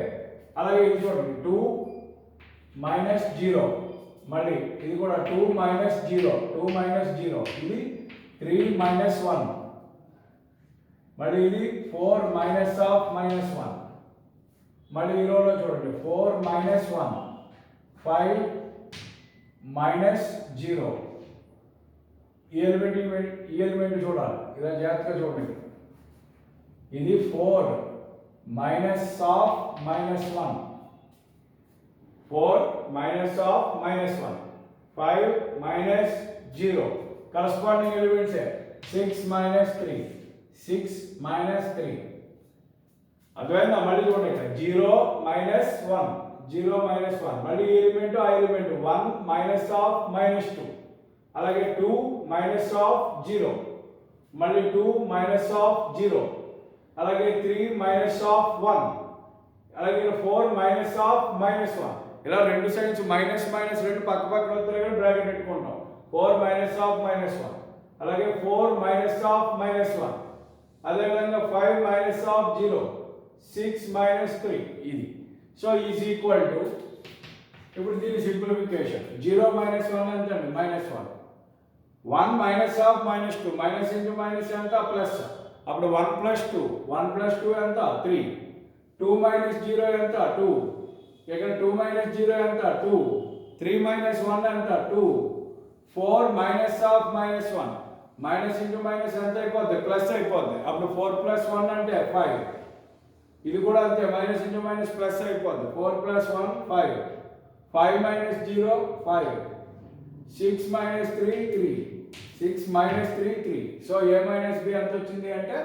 అలాగే ఇది చూడండి 2 మైనస్ 0, మళ్ళీ ఇది కూడా 2 మైనస్ 0, 2 మైనస్ 0, ఇది 3 మైనస్ 1, మళ్ళీ ఇది 4 మైనస్ ఆఫ్ మైనస్ 1, మళ్ళీ ఈ రోలో చూడండి 4 మైనస్ 1, 5 మైనస్ 0. ఈ ఎలిమెంట్ చూడాలి, ఇలా జాగ్రత్తగా చూడండి. ఇది 4 minus of minus 1, 4 minus of minus 1, 5 minus 0. Corresponding elements 6 minus 3, 6 minus 3. అర్థమైందా? మళ్ళీ చూడండి ఇక్కడ 0 మైనస్ 1, 0 మైనస్ 1, మళ్ళీ ఈ ఎలిమెంట్ ఆ ఎలిమెంట్ 1 మైనస్ ఆఫ్ మైనస్ 2, అలాగే 2 మైనస్ ఆఫ్ 0, మళ్ళీ 2 మైనస్ ఆఫ్ 0, అలాగే 3 మైనస్ ఆఫ్ 1, అలాగే 4 మైనస్ ఆఫ్ మైనస్ 1. ఇలా రెండు సైడ్స్ మైనస్ మైనస్ రెండు పక్క పక్కన వస్తున్నాయి కానీ బ్రాకెట్ పెట్టుకుంటాం. 4 మైనస్ ఆఫ్ మైనస్ 1, అలాగే 4 మైనస్ ఆఫ్ మైనస్ 1, అదేవిధంగా 5 మైనస్ ఆఫ్ 0, 6 మైనస్ 3. ఇది సో ఈజ్ ఈక్వల్ టు, ఇప్పుడు దీని సింప్లిఫికేషన్ 0 మైనస్ 1 ఎంత అండి? Minus 1. 1 minus of minus 2, minus into minus ఎంత? ప్లస్. అప్పుడు 1 ప్లస్ 2, 1 ప్లస్ 2 ఎంత? 3. 2 మైనస్ 0 ఎంత? 2. ఇక్కడ 2 మైనస్ 0 ఎంత? 2. 3 మైనస్ 1 ఎంత? 2. 4 minus of minus 1, minus into minus ఎంత అయిపోద్ది? ప్లస్ అయిపోద్ది. అప్పుడు 4 ప్లస్ 1 అంటే 5. ఇది కూడా అంతే, మైనస్ ఇంటూ మైనస్ ప్లస్ అయిపోద్ది. 4 plus 1 5, 5 minus 0 5, 6 minus 3 3, 6 minus 3 3. So A minus B ఎంత వచ్చింది అంటే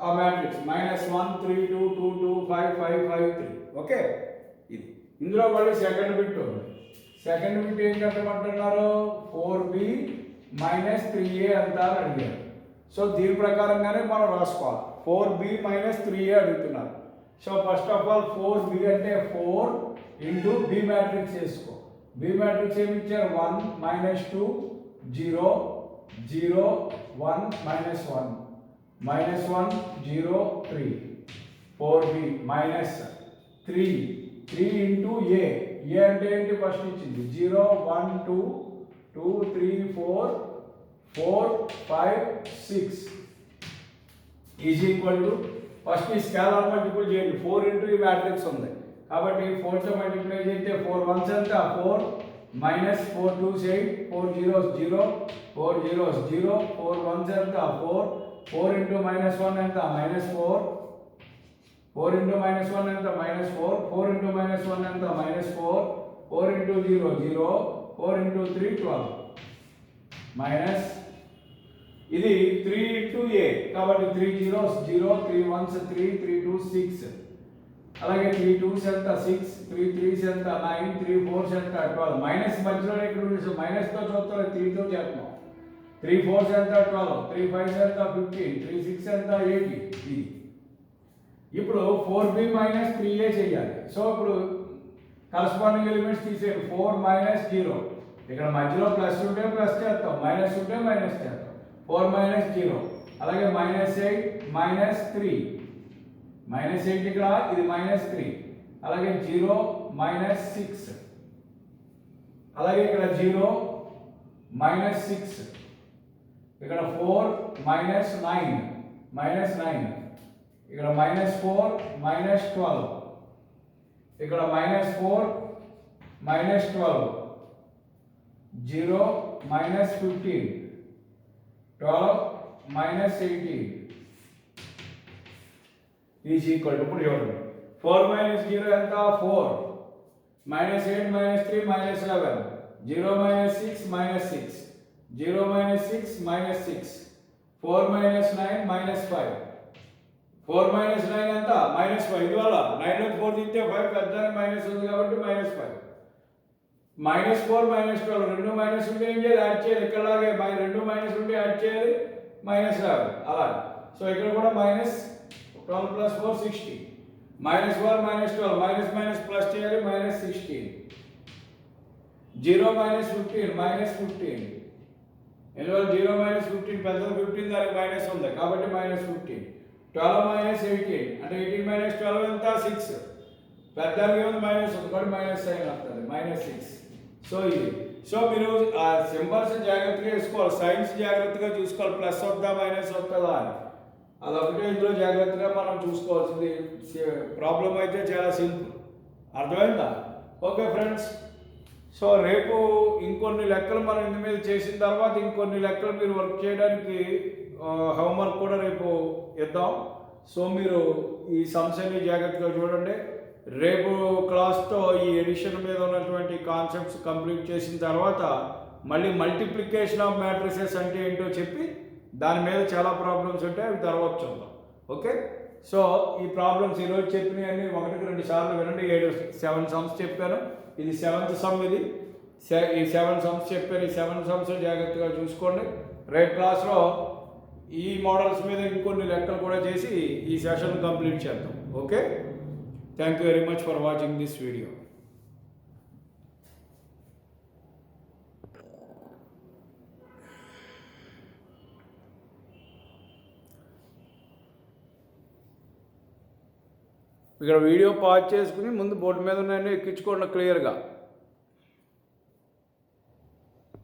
ఆ మ్యాట్రిక్స్ -1 3 2 2 2 5 5 5 3. ఓకే, ఇది ఇందులో మళ్ళీ సెకండ్ బిట్ ఉంది. సెకండ్ బిట్ ఏం కట్టమంటున్నారు? 4b మైనస్ 3a ఎంత అని అడిగారు. సో దీని ప్రకారంగానే మనం రాసుకోవాలి. 4b మైనస్ 3a అడుగుతున్నారు. So first of all 4b అంటే 4 ఇంటూ బి మ్యాట్రిక్స్ వేసుకో. బి మ్యాట్రిక్స్ ఏమి ఇచ్చారు? 1 minus 2 0 0 1 minus 1 minus 1 0 3. 4b minus 3 3 into A. A అంటే ఏంటి? ఫస్ట్ ఇచ్చింది 0 1 2 2 3 4 4 5 6 ఈజ్ ఈక్వల్ టు, ఫస్ట్ ఈ స్కేలార్ మల్టిపుల్ చేయండి. 4 ఇంటూ ఈ మ్యాట్రిక్స్ ఉంది కాబట్టి 4 తో మల్టిప్లై చేస్తే 4 1s ఎంత? 4 minus 4 2s 8, 4 0s 0, 4 0s 0, 4 1s ఎంత? 4. 4 ఇంటూ మైనస్ 1 ఎంత? మైనస్ 4. 4 ఇంటూ మైనస్ 1 ఎంత? మైనస్ 4. 4 ఇంటూ మైనస్ 1 ఎంత? మైనస్ 4. 4 ఇంటూ 0 0, 4 ఇంటూ 3 12 మైనస్, ఇది 3 ఇంటూ ఏ కాబట్టి 3 0s 0, 3 1s 3, 3 2s 6, అలాగే 3 2s ఎంత? 6, 3 3s ఎంత? 9, 3 4s ఎంత? 12. మైనస్ మధ్యలో ఇక్కడ ఉంది, మైనస్ తో చూస్తాం, 3 తో చేస్తాం. 3 4s ఎంత? 12, 3 5s ఎంత? 15, 3 6 ఎంత? 80. ఇది ఇప్పుడు 4b మైనస్ 3a చేయాలి. సో ఇప్పుడు కరస్పాండింగ్ ఎలిమెంట్స్ తీసేయండి. 4 మైనస్ 0, ఇక్కడ మధ్యలో ప్లస్ ఉంటే ప్లస్ చేస్తాం, మైనస్ ఉంటే మైనస్ చేస్తాం. 4 మైనస్ 0, అలాగే మైనస్ 8 మైనస్ 3, మైనస్ 8 ఇక్కడ, ఇది మైనస్ 3, అలాగే 0 మైనస్ 6, అలాగే ఇక్కడ 0 మైనస్ 6, ఇక్కడ 4 మైనస్ 9 మైనస్ 9, ఇక్కడ మైనస్ 4 మైనస్ 12, ఇక్కడ minus 4 minus 12, 0 minus 15, 12 minus 18 is equal to, ఇప్పుడు చూడండి 4 మైనస్ 0 ఎంత? 4, minus 8 minus 3 minus 11, 0 minus 6 minus 6, 0 minus 6 minus 6, 4 minus 9 minus 5, 4 minus 9 ఎంత? మైనస్ 5. ఇదివల్ల 9 లో 4 తీస్తే 5 పెద్ద మైనస్ ఉంది కాబట్టి మైనస్ 5. మైనస్ 4 మైనస్ 12, రెండు మైనస్ ఉంటే ఏం చేయాలి? యాడ్ చేయాలి. ఇక్కడలాగే రెండు మైనస్ ఉంటే యాడ్ చేయాలి, మైనస్ రావాలి. అలాగే సో ఇక్కడ కూడా minus 12 plus 4 16, minus 4 minus 12, minus minus plus చేయాలి, మైనస్ 16, 0 మైనస్ 15 మైనస్ 15, ఎందువల్ల 0 మైనస్ 15 పెద్దది 15 దానికి మైనస్ ఉంది కాబట్టి మైనస్ 15, 12 మైనస్ 18 అంటే 18 మైనస్ 12 ఎంత? 6, పెద్దగా ఏముంది మైనస్ ఒకటి మైనస్ సైన్ వస్తుంది -6. సో ఇది సో మీరు ఆ సింబల్స్ జాగ్రత్తగా వేసుకోవాలి, సైన్స్ జాగ్రత్తగా చూసుకోవాలి, ప్లస్ వద్దా మైనస్ వస్తుందా అని. అదొకటే ఇందులో జాగ్రత్తగా మనం చూసుకోవాల్సింది. ప్రాబ్లం అయితే చాలా సింపుల్, అర్థమైందా? ఓకే ఫ్రెండ్స్, సో రేపు ఇంకొన్ని లెక్కలు మనం ఇందు మీద చేసిన తర్వాత ఇంకొన్ని లెక్కలు మీరు వర్క్ చేయడానికి హోంవర్క్ కూడా రేపు ఇద్దాం. సో మీరు ఈ సమస్యని జాగ్రత్తగా చూడండి. రేపు క్లాస్తో ఈ ఎడిషన్ మీద ఉన్నటువంటి కాన్సెప్ట్స్ కంప్లీట్ చేసిన తర్వాత మళ్ళీ మల్టిప్లికేషన్ ఆఫ్ మ్యాట్రిసెస్ అంటే ఏంటో చెప్పి దాని మీద చాలా ప్రాబ్లమ్స్ ఉంటాయి, అవి తర్వాత చూద్దాం. ఓకే, సో ఈ ప్రాబ్లమ్స్ ఈరోజు చెప్పినవన్నీ 1-2 సార్లు వినండి. 7 సమ్స్ చెప్పాను, ఇది 7th సమ్. ఇది ఈ 7 సమ్స్ చెప్పాను. ఈ 7 సమ్స్ జాగ్రత్తగా చూసుకోండి. రేపు క్లాస్లో ఈ మోడల్స్ మీద ఇంకొన్ని లెక్కలు కూడా చేసి ఈ సెషన్ కంప్లీట్ చేద్దాం. Okay, thank you very much for watching this video. ఇక్కడ వీడియో పాజ్ చేసుకుని ముందు బోర్డు మీద ఉన్నాయని ఎక్కించుకోండి క్లియర్గా.